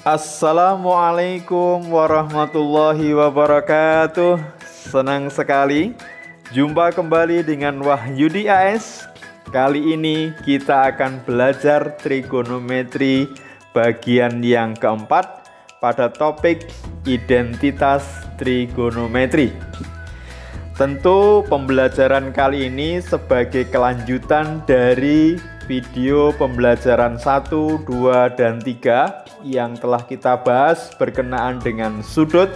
Assalamualaikum warahmatullahi wabarakatuh. Senang sekali jumpa kembali dengan Wahyudi AS. Kali ini kita akan belajar trigonometri bagian yang keempat pada topik identitas trigonometri. Tentu pembelajaran kali ini sebagai kelanjutan dari video pembelajaran 1, 2, dan 3 yang telah kita bahas berkenaan dengan sudut,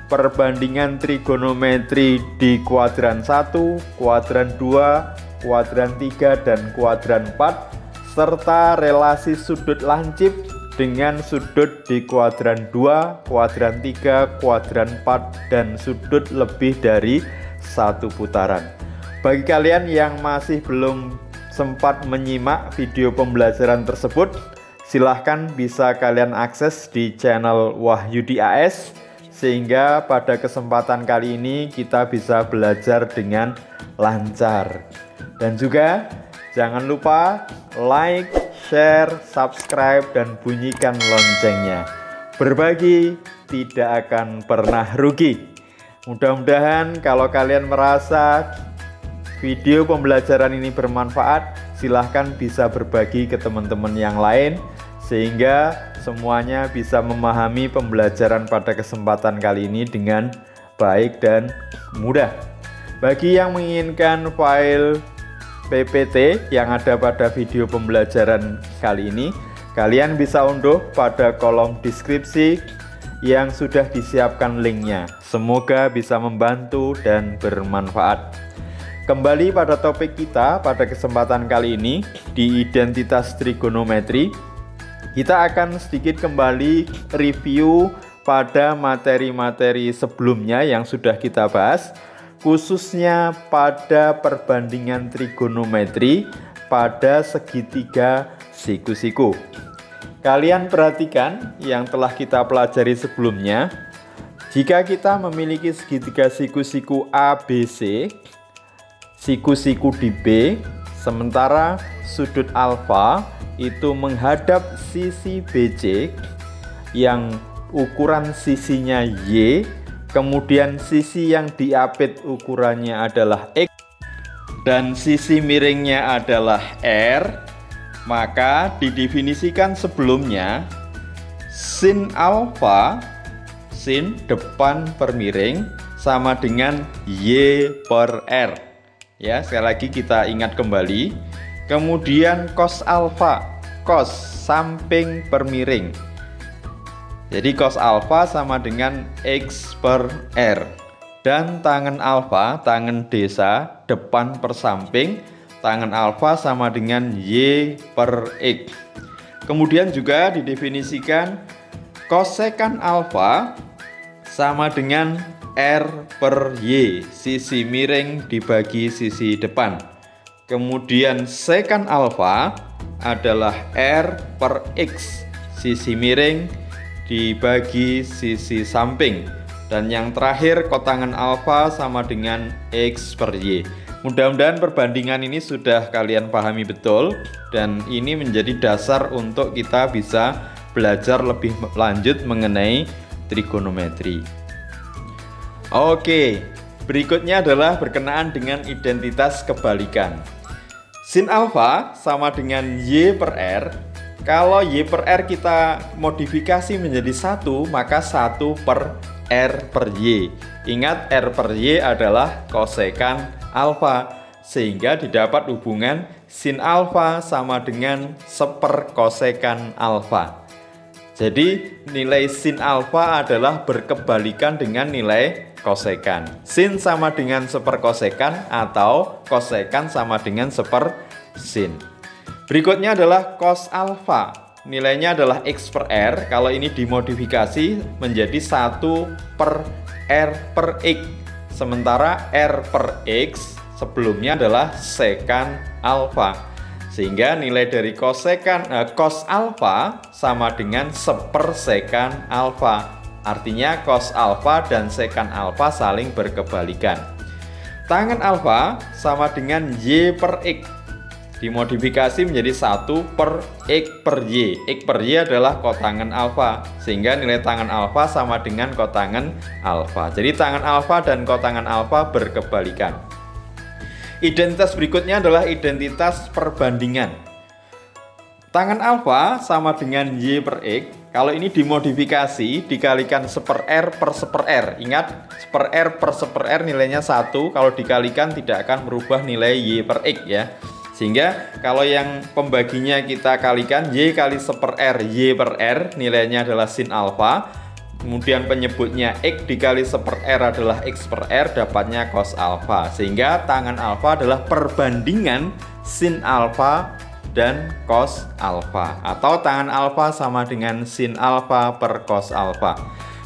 perbandingan trigonometri di kuadran 1, kuadran 2, kuadran 3, dan kuadran 4, serta relasi sudut lancip dengan sudut di kuadran 2, kuadran 3, kuadran 4, dan sudut lebih dari satu putaran. Bagi kalian yang masih belum sempat menyimak video pembelajaran tersebut, silahkan bisa kalian akses di channel Wahyudi AS, sehingga pada kesempatan kali ini kita bisa belajar dengan lancar. Dan juga jangan lupa like, share, subscribe, dan bunyikan loncengnya. Berbagi tidak akan pernah rugi. Mudah-mudahan kalau kalian merasa video pembelajaran ini bermanfaat, silahkan bisa berbagi ke teman-teman yang lain sehingga semuanya bisa memahami pembelajaran pada kesempatan kali ini dengan baik dan mudah. Bagi yang menginginkan file PPT yang ada pada video pembelajaran kali ini, kalian bisa unduh pada kolom deskripsi yang sudah disiapkan linknya. Semoga bisa membantu dan bermanfaat. Kembali pada topik kita pada kesempatan kali ini di identitas trigonometri, kita akan sedikit kembali review pada materi-materi sebelumnya yang sudah kita bahas, khususnya pada perbandingan trigonometri pada segitiga siku-siku. Kalian perhatikan yang telah kita pelajari sebelumnya, jika kita memiliki segitiga siku-siku ABC, siku-siku di B, sementara sudut alfa itu menghadap sisi BC yang ukuran sisinya Y, kemudian sisi yang diapit ukurannya adalah X, dan sisi miringnya adalah R, maka didefinisikan sebelumnya sin alfa, sin depan per miring, sama dengan Y per R. Ya, sekali lagi kita ingat kembali. Kemudian cos alfa, cos samping per miring. Jadi cos alfa sama dengan X per R. Dan tangen alfa, tangen desa, depan per samping, tangen alfa sama dengan Y per X. Kemudian juga didefinisikan kosekan alfa sama dengan R per Y, sisi miring dibagi sisi depan. Kemudian sekan alfa adalah R per X, sisi miring dibagi sisi samping. Dan yang terakhir kotangan alfa sama dengan X per Y. Mudah-mudahan perbandingan ini sudah kalian pahami betul, dan ini menjadi dasar untuk kita bisa belajar lebih lanjut mengenai trigonometri. Oke, berikutnya adalah berkenaan dengan identitas kebalikan. Sin alfa sama dengan Y per R. Kalau Y per R kita modifikasi menjadi 1, maka 1 per R per Y. Ingat, R per Y adalah kosekan alfa, sehingga didapat hubungan sin alfa sama dengan seperkosekan alfa. Jadi nilai sin alfa adalah berkebalikan dengan nilai kosekan. Sin sama dengan seperkosekan atau kosekan sama dengan seper sin. Berikutnya adalah cos alfa. Nilainya adalah X per R. Kalau ini dimodifikasi menjadi 1 per R per X. Sementara R per X sebelumnya adalah sekan alfa. Sehingga nilai dari cos alfa sama dengan sepersekan alfa. Artinya cos alfa dan sekan alfa saling berkebalikan. Tangen alfa sama dengan Y per X. dimodifikasi menjadi 1 per X per Y. X per Y adalah kotangen alfa, sehingga nilai tangen alfa sama dengan kotangen alfa. Jadi tangen alfa dan kotangen alfa berkebalikan. Identitas berikutnya adalah identitas perbandingan. Tangen alfa sama dengan Y per X. Kalau ini dimodifikasi dikalikan 1/R per 1/R. Ingat, 1/R per 1/R nilainya 1. Kalau dikalikan tidak akan merubah nilai Y per X ya. Sehingga kalau yang pembaginya kita kalikan Y kali 1/R Y per R nilainya adalah sin alfa. Kemudian penyebutnya X dikali 1/R adalah X per R, dapatnya cos alfa. Sehingga tangen alfa adalah perbandingan sin alfa dan cos alfa, atau tangen alfa sama dengan sin alfa per cos alfa.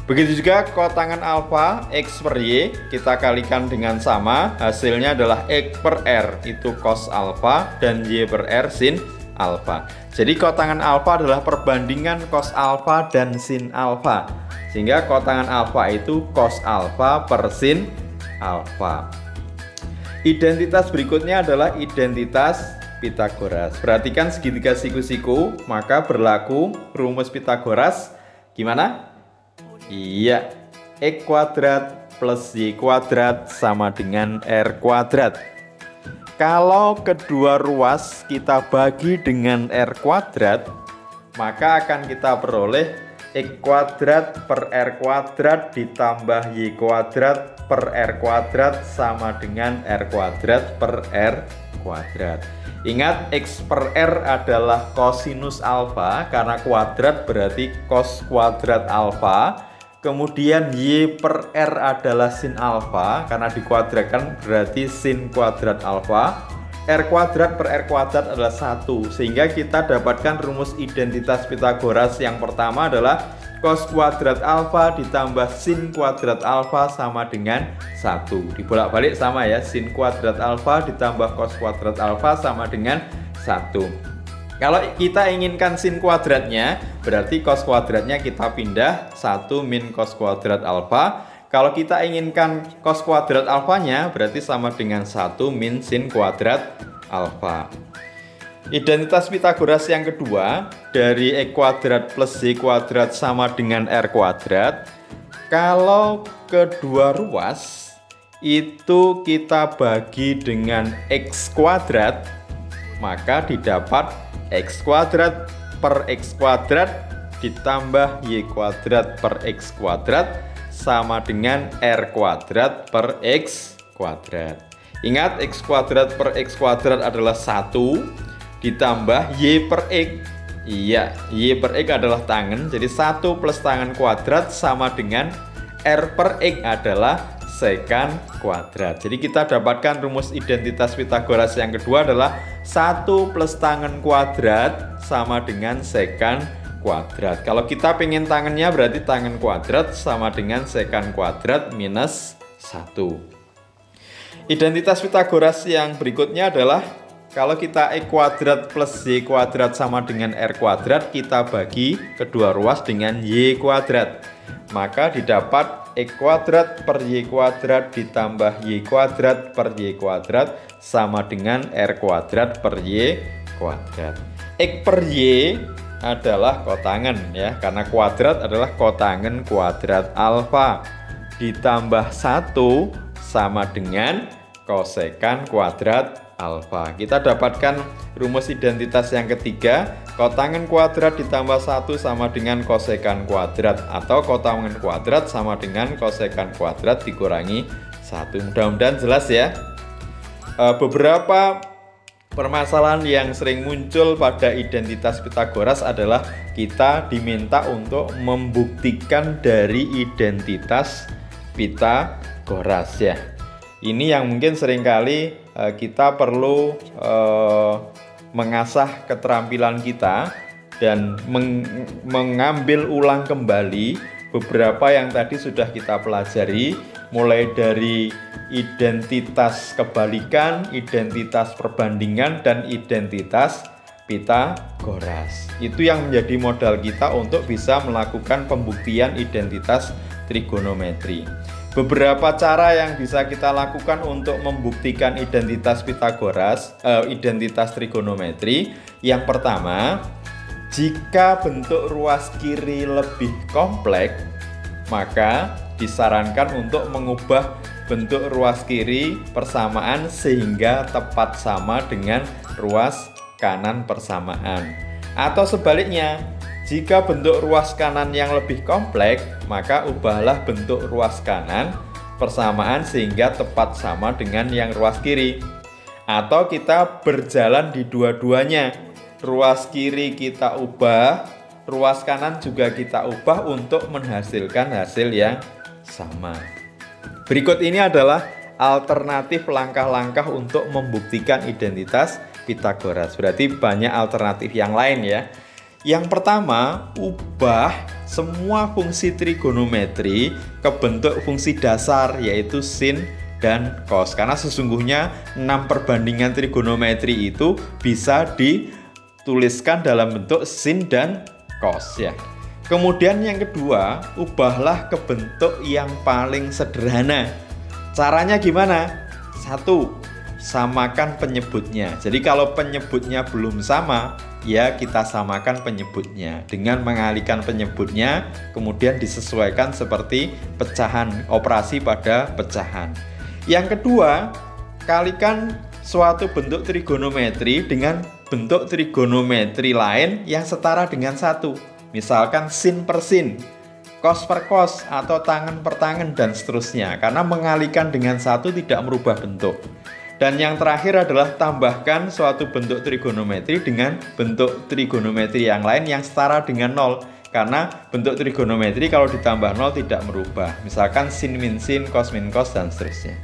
Begitu juga kotangen alfa X per Y kita kalikan dengan sama, hasilnya adalah X per R itu cos alfa dan Y per R sin alfa. Jadi kotangen alfa adalah perbandingan cos alfa dan sin alfa, sehingga kotangen alfa itu cos alfa per sin alfa. Identitas berikutnya adalah identitas Pitagoras. Perhatikan segitiga siku-siku, maka berlaku rumus Pitagoras. Gimana? Iya, X kuadrat plus Y kuadrat sama dengan R kuadrat. Kalau kedua ruas kita bagi dengan R kuadrat, maka akan kita peroleh X kuadrat per R kuadrat ditambah Y kuadrat per R kuadrat sama dengan R kuadrat per R kuadrat. Ingat, X per R adalah kosinus alfa, karena kuadrat berarti cos kuadrat alfa. Kemudian Y per R adalah sin alfa, karena dikuadratkan berarti sin kuadrat alfa. R kuadrat per R kuadrat adalah 1, sehingga kita dapatkan rumus identitas Pitagoras yang pertama adalah cos kuadrat alfa ditambah sin kuadrat alfa sama dengan 1. Dibolak-balik sama ya, sin kuadrat alfa ditambah cos kuadrat alfa sama dengan 1. Kalau kita inginkan sin kuadratnya, berarti cos kuadratnya kita pindah 1 min cos kuadrat alfa. Kalau kita inginkan cos kuadrat alfanya, berarti sama dengan 1 min sin kuadrat alfa. Identitas Pitagoras yang kedua, dari X kuadrat plus Y kuadrat sama dengan R kuadrat. Kalau kedua ruas itu kita bagi dengan X kuadrat, maka didapat X kuadrat per X kuadrat ditambah Y kuadrat per X kuadrat sama dengan R kuadrat per X kuadrat. Ingat, X kuadrat per X kuadrat adalah 1 ditambah Y per X. Iya, Y per X adalah tangen, jadi 1 plus tangen kuadrat sama dengan R per X adalah sekan kuadrat. Jadi kita dapatkan rumus identitas Pitagoras yang kedua adalah 1 plus tangen kuadrat sama dengan sekan kuadrat. Kalau kita pengen tangennya berarti tangen kuadrat sama dengan sekan kuadrat minus 1. Identitas Pitagoras yang berikutnya adalah kalau kita X kuadrat plus Y kuadrat sama dengan R kuadrat, kita bagi kedua ruas dengan Y kuadrat. Maka didapat X kuadrat per Y kuadrat ditambah Y kuadrat per Y kuadrat sama dengan R kuadrat per Y kuadrat. X per Y adalah kotangen ya, karena kuadrat adalah kotangen kuadrat alfa. Ditambah 1 sama dengan kosekan kuadrat alfa. Kita dapatkan rumus identitas yang ketiga, kotangen kuadrat ditambah 1 sama dengan kosekan kuadrat, atau kotangen kuadrat sama dengan kosekan kuadrat dikurangi 1. Mudah-mudahan jelas ya. Beberapa permasalahan yang sering muncul pada identitas Pitagoras adalah kita diminta untuk membuktikan dari identitas Pitagoras ya. Ini yang mungkin seringkali kita perlu mengasah keterampilan kita dan mengambil ulang kembali beberapa yang tadi sudah kita pelajari, mulai dari identitas kebalikan, identitas perbandingan, dan identitas Pitagoras. Itu yang menjadi modal kita untuk bisa melakukan pembuktian identitas trigonometri. Beberapa cara yang bisa kita lakukan untuk membuktikan identitas Pythagoras, identitas trigonometri. Yang pertama, jika bentuk ruas kiri lebih kompleks, maka disarankan untuk mengubah bentuk ruas kiri persamaan sehingga tepat sama dengan ruas kanan persamaan. Atau sebaliknya, jika bentuk ruas kanan yang lebih kompleks, maka ubahlah bentuk ruas kanan persamaan sehingga tepat sama dengan yang ruas kiri. Atau kita berjalan di dua-duanya. Ruas kiri kita ubah, ruas kanan juga kita ubah untuk menghasilkan hasil yang sama. Berikut ini adalah alternatif langkah-langkah untuk membuktikan identitas Pythagoras. Berarti banyak alternatif yang lain ya. Yang pertama, ubah semua fungsi trigonometri ke bentuk fungsi dasar, yaitu sin dan cos. Karena sesungguhnya 6 perbandingan trigonometri itu bisa dituliskan dalam bentuk sin dan cos ya. Kemudian yang kedua, ubahlah ke bentuk yang paling sederhana. Caranya gimana? 1. Samakan penyebutnya. Jadi kalau penyebutnya belum sama, ya kita samakan penyebutnya dengan mengalihkan penyebutnya, kemudian disesuaikan seperti pecahan, operasi pada pecahan. Yang kedua, kalikan suatu bentuk trigonometri dengan bentuk trigonometri lain yang setara dengan 1. Misalkan sin per sin, cos per cos, atau tangan per tangan, dan seterusnya. Karena mengalihkan dengan 1 tidak merubah bentuk. Dan yang terakhir adalah tambahkan suatu bentuk trigonometri dengan bentuk trigonometri yang lain yang setara dengan 0. Karena bentuk trigonometri kalau ditambah 0 tidak merubah. Misalkan sin min sin, cos min cos, dan seterusnya.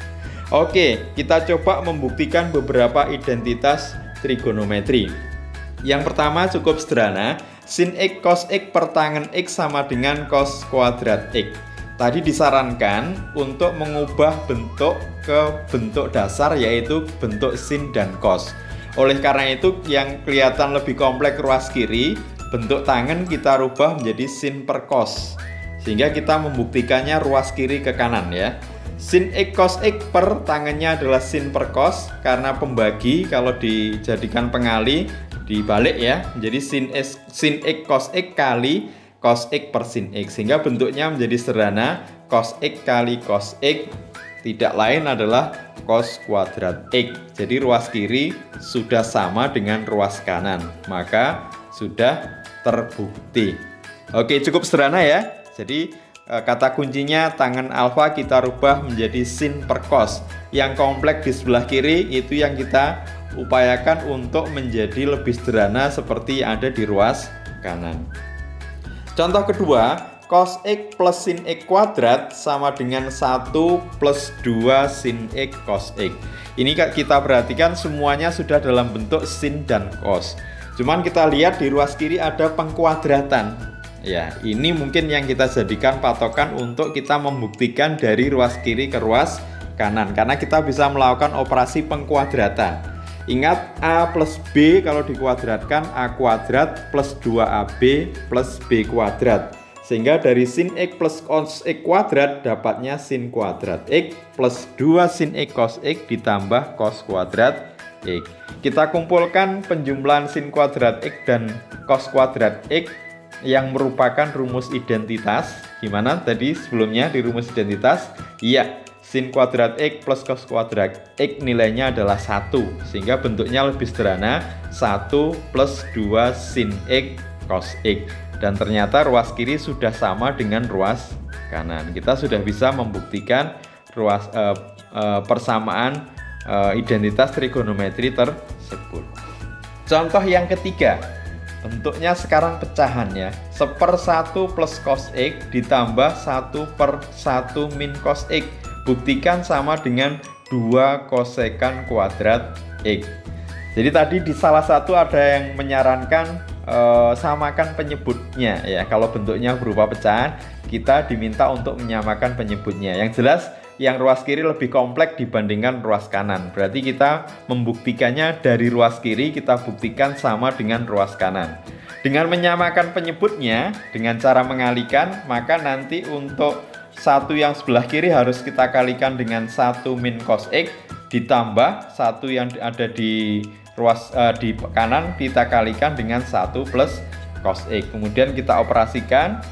Oke, kita coba membuktikan beberapa identitas trigonometri. Yang pertama cukup sederhana. Sin x cos x per tangen x sama dengan cos kuadrat x. Tadi disarankan untuk mengubah bentuk ke bentuk dasar, yaitu bentuk sin dan cos. Oleh karena itu, yang kelihatan lebih kompleks ruas kiri, bentuk tangan kita rubah menjadi sin per cos, sehingga kita membuktikannya ruas kiri ke kanan ya. Sin x cos x per tangannya adalah sin per cos, karena pembagi kalau dijadikan pengali dibalik ya, menjadi sin x cos x kali cos x per sin x, sehingga bentuknya menjadi sederhana. Cos x kali cos x tidak lain adalah cos kuadrat x. Jadi ruas kiri sudah sama dengan ruas kanan, maka sudah terbukti. Oke, cukup sederhana ya. Jadi kata kuncinya tangen alfa kita rubah menjadi sin per cos. Yang kompleks di sebelah kiri itu yang kita upayakan untuk menjadi lebih sederhana seperti yang ada di ruas kanan. Contoh kedua, cos x plus sin x kuadrat sama dengan 1 plus 2 sin x cos x. Ini kita perhatikan semuanya sudah dalam bentuk sin dan cos. Cuman kita lihat di ruas kiri ada pengkuadratan. Ya, ini mungkin yang kita jadikan patokan untuk kita membuktikan dari ruas kiri ke ruas kanan. Karena kita bisa melakukan operasi pengkuadratan. Ingat, A plus B kalau dikuadratkan A kuadrat plus 2AB plus B kuadrat. Sehingga dari sin X plus cos X kuadrat dapatnya sin kuadrat X plus 2 sin X cos X ditambah cos kuadrat X. Kita kumpulkan penjumlahan sin kuadrat X dan cos kuadrat X yang merupakan rumus identitas. Gimana tadi sebelumnya di rumus identitas? Iya. Sin kuadrat X plus cos kuadrat X nilainya adalah 1, sehingga bentuknya lebih sederhana, 1 plus 2 sin X cos X. Dan ternyata ruas kiri sudah sama dengan ruas kanan. Kita sudah bisa membuktikan persamaan identitas trigonometri tersebut. Contoh yang ketiga, bentuknya sekarang pecahan ya. 1/1 plus cos X ditambah 1/1 min cos X. Buktikan sama dengan 2 kosekan kuadrat X. Jadi tadi di salah satu ada yang menyarankan samakan penyebutnya ya. Kalau bentuknya berupa pecahan, kita diminta untuk menyamakan penyebutnya. Yang jelas yang ruas kiri lebih kompleks dibandingkan ruas kanan. Berarti kita membuktikannya dari ruas kiri, kita buktikan sama dengan ruas kanan. Dengan menyamakan penyebutnya dengan cara mengalihkan, maka nanti untuk satu yang sebelah kiri harus kita kalikan dengan 1 min cos X, ditambah satu yang ada di ruas di kanan kita kalikan dengan 1 plus cos X. Kemudian kita operasikan.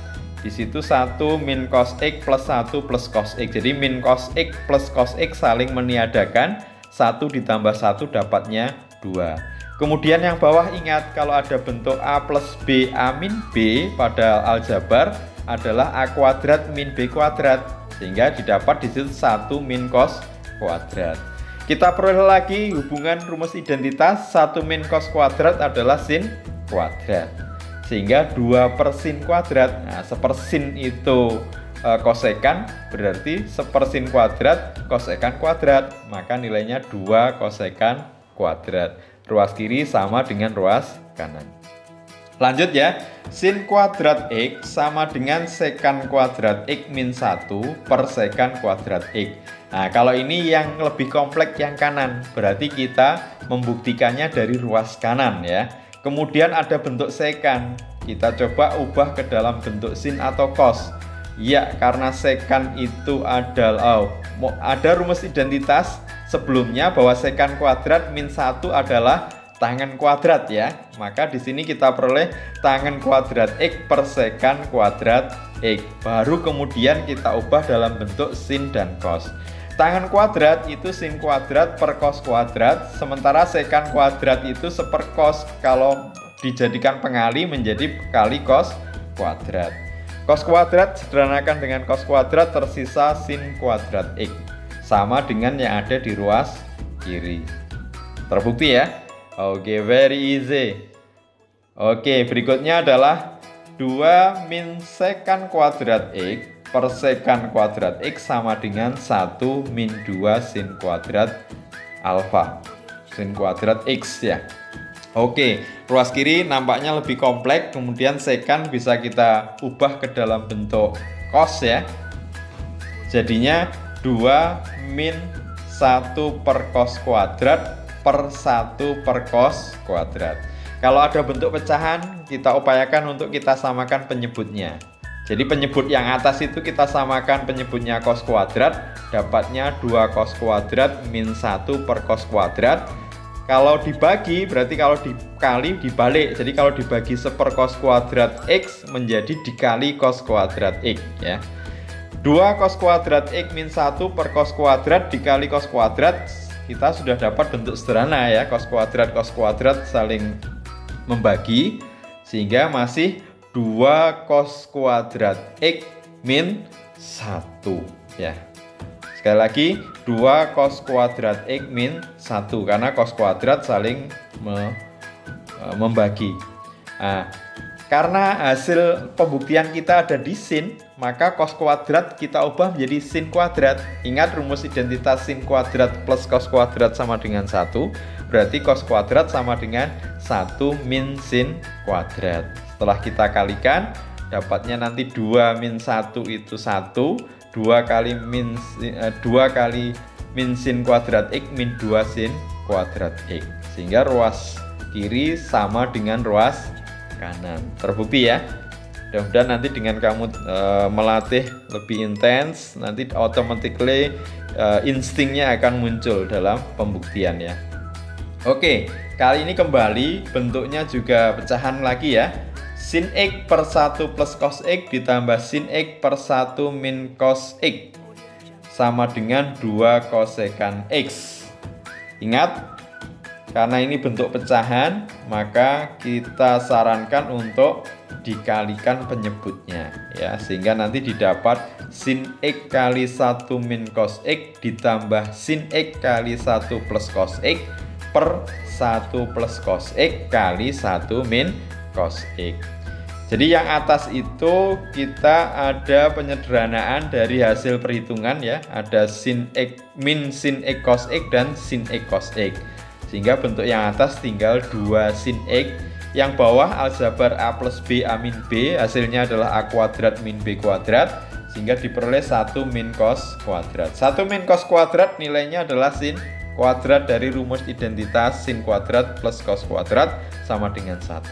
Di situ 1 min cos X plus 1 plus cos X. Jadi min cos X plus cos X saling meniadakan, 1 ditambah 1 dapatnya 2. Kemudian yang bawah ingat, kalau ada bentuk A plus B A min B pada aljabar adalah A kuadrat min B kuadrat, sehingga didapat di situ 1 min cos kuadrat. Kita peroleh lagi hubungan rumus identitas, 1 min cos kuadrat adalah sin kuadrat, sehingga 2 per sin kuadrat. Nah, sepersin itu kosekan, berarti sepersin kuadrat kosekan kuadrat, maka nilainya 2 kosekan kuadrat. Ruas kiri sama dengan ruas kanan. Lanjut ya, sin kuadrat X sama dengan sekan kuadrat X min 1 per sekan kuadrat X. Nah, kalau ini yang lebih kompleks yang kanan, berarti kita membuktikannya dari ruas kanan ya. Kemudian ada bentuk sekan, kita coba ubah ke dalam bentuk sin atau cos. Ya, karena sekan itu adalah ada rumus identitas sebelumnya bahwa sekan kuadrat min 1 adalah tangen kuadrat ya. Maka di sini kita peroleh tangen kuadrat X per sekan kuadrat X. Baru kemudian kita ubah dalam bentuk sin dan cos. Tangen kuadrat itu sin kuadrat per cos kuadrat, sementara sekan kuadrat itu seper cos. Kalau dijadikan pengali menjadi kali cos kuadrat. Cos kuadrat sederhanakan dengan cos kuadrat, tersisa sin kuadrat X. Sama dengan yang ada di ruas kiri. Terbukti ya? Oke, very easy. Oke, berikutnya adalah 2 min sekan kuadrat X per sekan kuadrat X sama dengan 1 min 2 sin kuadrat alfa. Sin kuadrat X ya. Oke, ruas kiri nampaknya lebih kompleks. Kemudian sekan bisa kita ubah ke dalam bentuk cos ya. Jadinya 2 min 1 per cos kuadrat per 1 per cos kuadrat. Kalau ada bentuk pecahan, kita upayakan untuk kita samakan penyebutnya. Jadi penyebut yang atas itu kita samakan penyebutnya cos kuadrat, dapatnya 2 cos kuadrat min 1 per cos kuadrat. Kalau dibagi, berarti kalau dikali dibalik. Jadi kalau dibagi seper cos kuadrat X menjadi dikali cos kuadrat X ya. 2 cos kuadrat X min 1 per cos kuadrat dikali cos kuadrat, kita sudah dapat bentuk sederhana ya, cos kuadrat saling membagi, sehingga masih 2 cos kuadrat X min 1 ya. Sekali lagi 2 cos kuadrat X min 1, karena cos kuadrat saling membagi. Nah, karena hasil pembuktian kita ada di sin, maka cos kuadrat kita ubah menjadi sin kuadrat. Ingat rumus identitas sin kuadrat plus cos kuadrat sama dengan 1. Berarti cos kuadrat sama dengan 1 min sin kuadrat. Setelah kita kalikan, dapatnya nanti 2 min 1 itu 1. 2 kali min sin kuadrat X min 2 sin kuadrat X. Sehingga ruas kiri sama dengan ruas kanan. Terbukti ya. Mudah-mudahan nanti dengan kamu melatih lebih intens, nanti automatically instingnya akan muncul dalam pembuktian ya. Oke, kali ini kembali bentuknya juga pecahan lagi ya. Sin X per 1 plus cos X ditambah sin X per 1 min cos X sama dengan 2 kosekan X. Ingat, karena ini bentuk pecahan, maka kita sarankan untuk dikalikan penyebutnya ya, sehingga nanti didapat sin X kali 1 min cos X ditambah sin X kali 1 plus cos X per 1 plus cos X kali 1 min cos X. Jadi yang atas itu kita ada penyederhanaan dari hasil perhitungan ya, ada sin X min sin X cos X dan sin X cos X. Sehingga bentuk yang atas tinggal 2 sin X. Yang bawah aljabar A plus B A min B, hasilnya adalah A kuadrat min B kuadrat, sehingga diperoleh 1 min cos kuadrat. 1 min cos kuadrat nilainya adalah sin kuadrat dari rumus identitas sin kuadrat plus cos kuadrat sama dengan 1.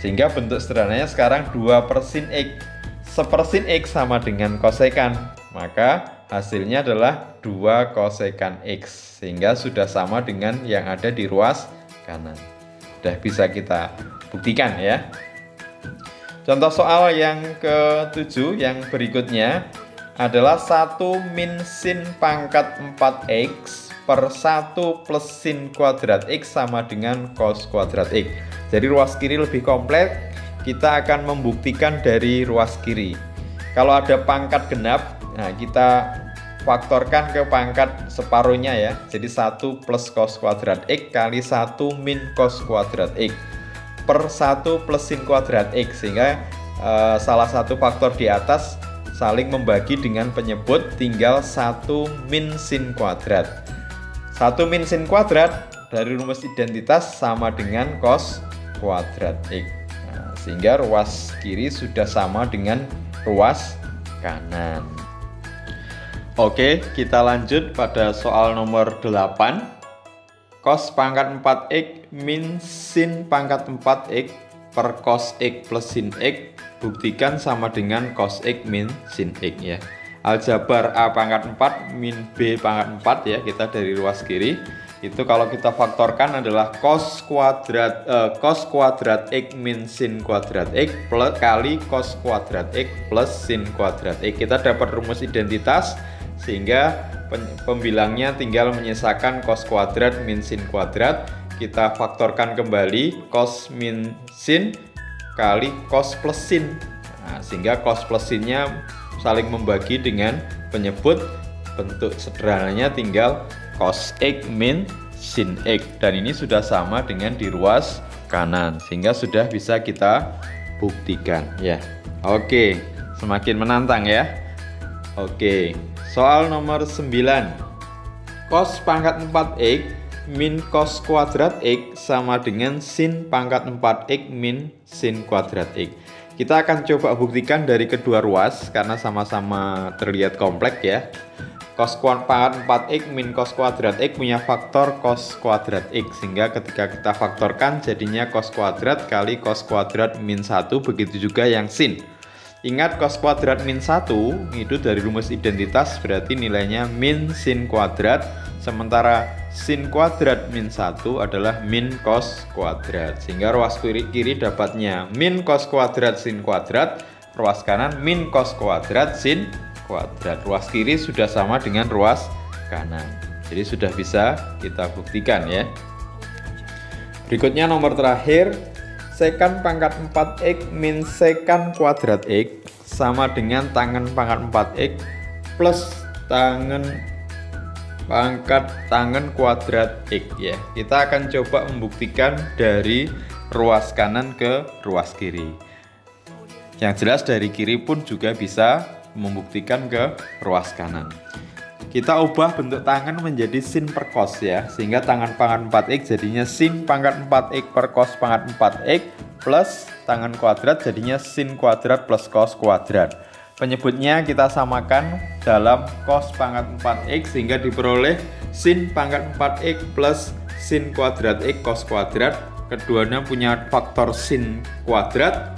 Sehingga bentuk sederhananya sekarang 2 per sin X. Seper sin X sama dengan kosekan. maka hasilnya adalah 2 kosekan X, sehingga sudah sama dengan yang ada di ruas kanan. Sudah bisa kita buktikan ya. Contoh soal yang ke-7 yang berikutnya adalah 1 min sin pangkat 4X per 1 plus sin kuadrat X sama dengan cos kuadrat X. Jadi ruas kiri lebih kompleks, kita akan membuktikan dari ruas kiri. Kalau ada pangkat genap, nah kita faktorkan ke pangkat separuhnya ya. Jadi 1 plus cos kuadrat X kali 1 min cos kuadrat X per 1 plus sin kuadrat X, sehingga salah satu faktor di atas saling membagi dengan penyebut, tinggal 1 min sin kuadrat. 1 min sin kuadrat dari rumus identitas sama dengan cos kuadrat X. Nah, sehingga ruas kiri sudah sama dengan ruas kanan. Oke, kita lanjut pada soal nomor 8. Cos pangkat 4X min sin pangkat 4X per cos X plus sin X, buktikan sama dengan cos X min sin X ya. Aljabar A pangkat 4 min B pangkat 4 ya, kita dari ruas kiri. Itu kalau kita faktorkan adalah cos kuadrat X min sin kuadrat X plus kali cos kuadrat X plus sin kuadrat X. Kita dapat rumus identitas, sehingga pembilangnya tinggal menyisakan cos kuadrat min sin kuadrat. Kita faktorkan kembali cos min sin kali cos plus sin. Nah, sehingga cos plus sinnya saling membagi dengan penyebut. Bentuk sederhananya tinggal cos X min sin X, dan ini sudah sama dengan di ruas kanan, sehingga sudah bisa kita buktikan ya. Oke, semakin menantang ya. Oke, soal nomor 9. Cos pangkat 4X min cos kuadrat X sama dengan sin pangkat 4X min sin kuadrat X. Kita akan coba buktikan dari kedua ruas karena sama-sama terlihat kompleks ya. Cos pangkat 4X min cos kuadrat X punya faktor cos kuadrat X, sehingga ketika kita faktorkan jadinya cos kuadrat kali cos kuadrat min 1, begitu juga yang sin. Ingat, cos kuadrat min 1 itu dari rumus identitas, berarti nilainya min sin kuadrat, sementara sin kuadrat min 1 adalah min cos kuadrat, sehingga ruas kiri dapatnya min cos kuadrat sin kuadrat, ruas kanan min cos kuadrat sin kuadrat. Ruas kiri sudah sama dengan ruas kanan, jadi sudah bisa kita buktikan ya. Berikutnya nomor terakhir, sekan pangkat 4X min sekan kuadrat X sama dengan tangen pangkat 4X plus tangen kuadrat X ya. Kita akan coba membuktikan dari ruas kanan ke ruas kiri. Yang jelas dari kiri pun juga bisa membuktikan ke ruas kanan. Kita ubah bentuk tangan menjadi sin per cos ya, sehingga tangan pangkat 4X jadinya sin pangkat 4X per cos pangkat 4X plus tangan kuadrat jadinya sin kuadrat plus cos kuadrat. Penyebutnya kita samakan dalam cos pangkat 4X, sehingga diperoleh sin pangkat 4X plus sin kuadrat X cos kuadrat. Keduanya punya faktor sin kuadrat,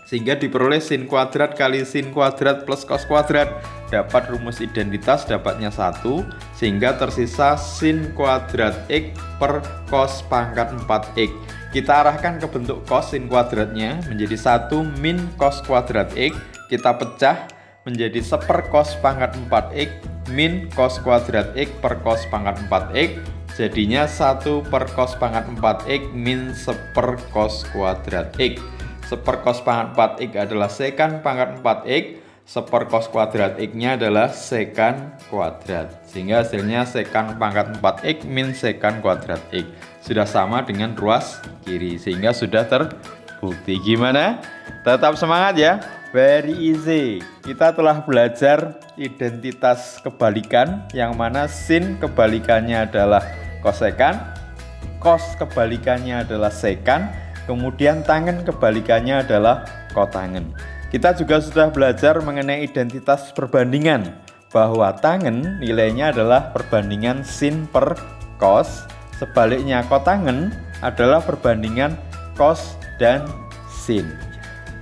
sehingga diperoleh sin kuadrat kali sin kuadrat plus cos kuadrat. Dapat rumus identitas, dapatnya 1, sehingga tersisa sin kuadrat X per cos pangkat 4X. Kita arahkan ke bentuk cos sin kuadratnya menjadi 1 min cos kuadrat X. Kita pecah menjadi 1/4 cos pangkat 4X min cos kuadrat X per cos pangkat 4X. Jadinya 1/4 cos pangkat 4X min 1/4 cos kuadrat X. 1/4 cos pangkat 4X adalah sekan pangkat 4X. 1/4 cos kuadrat X-nya adalah sekan kuadrat, sehingga hasilnya sekan pangkat 4X min sekan kuadrat X. Sudah sama dengan ruas kiri, sehingga sudah terbukti. Gimana? Tetap semangat ya. Very easy. Kita telah belajar identitas kebalikan, yang mana sin kebalikannya adalah kosekan, cos kebalikannya adalah sekan, kemudian tangen kebalikannya adalah kotangen. Kita juga sudah belajar mengenai identitas perbandingan, bahwa tangen nilainya adalah perbandingan sin per cos, sebaliknya kotangen adalah perbandingan cos dan sin.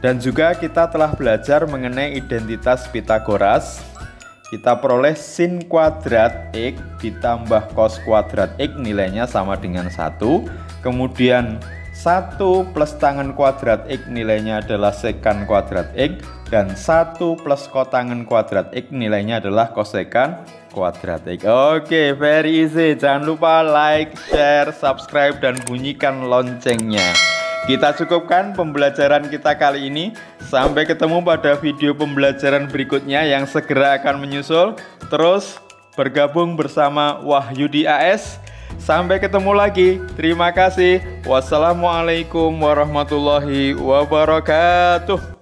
Dan juga kita telah belajar mengenai identitas Pythagoras, kita peroleh sin kuadrat X ditambah cos kuadrat X nilainya sama dengan 1. Kemudian 1 plus tangen kuadrat X nilainya adalah sekan kuadrat X. Dan 1 plus kotangen kuadrat X nilainya adalah kosekan kuadrat X. Oke, very easy. Jangan lupa like, share, subscribe, dan bunyikan loncengnya. Kita cukupkan pembelajaran kita kali ini. Sampai ketemu pada video pembelajaran berikutnya yang segera akan menyusul. Terus bergabung bersama Wahyudi AS. Sampai ketemu lagi. Terima kasih. Wassalamualaikum warahmatullahi wabarakatuh.